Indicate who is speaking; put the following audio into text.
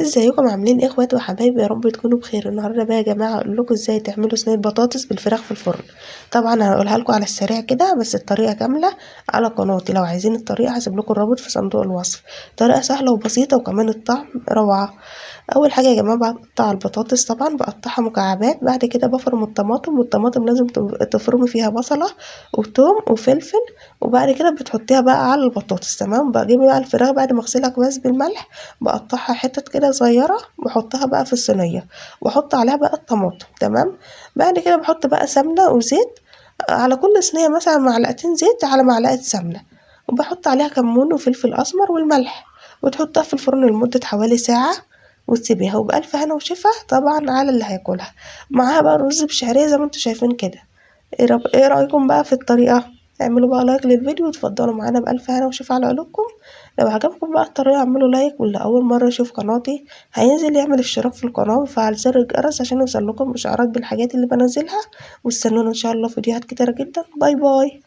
Speaker 1: ازيكم عاملين ايه اخواتي وحبايبي؟ يا رب تكونوا بخير. النهارده بقى يا جماعه اقول لكم ازاي تعملوا صينيه بطاطس بالفراخ في الفرن. طبعا انا هقولها لكم على السريع كده، بس الطريقه كامله على قناتي. لو عايزين الطريقه هسيب لكم الرابط في صندوق الوصف. طريقه سهله وبسيطه وكمان الطعم روعه. اول حاجه يا جماعه بقطع البطاطس، طبعا بقطعها مكعبات. بعد كده بفرم الطماطم، والطماطم لازم تفرمي فيها بصله وثوم وفلفل. وبعد كده بتحطيها بقى على البطاطس. تمام. بجيب بقى الفراخ بعد ما اغسلها كويس بالملح، بقطعها حتت كده صغيره واحطها بقى في الصينيه، واحط عليها بقى الطماطم. تمام. بعد كده بحط بقى سمنه وزيت على كل صينيه، مثلا معلقتين زيت على معلقه سمنه، وبحط عليها كمون وفلفل اسمر والملح، وتحطها في الفرن لمده حوالي ساعه وتسيبيها. وبألف هنا وشفا طبعا على اللي هياكلها. معاها بقى رز بشعرية زي ما انتوا شايفين كده. ايه رأيكم بقى في الطريقة؟ اعملوا بقى لايك للفيديو وتفضلوا معانا. بألف هنا وشفا على قلوبكم. لو عجبكم بقى الطريقة اعملوا لايك، واللي أول مرة يشوف قناتي هينزل يعمل اشتراك في القناة ويفعل زر الجرس عشان يوصلكم إشعارات بالحاجات اللي بنزلها. واستنونا إن شاء الله فيديوهات كتيرة جدا. باي باي.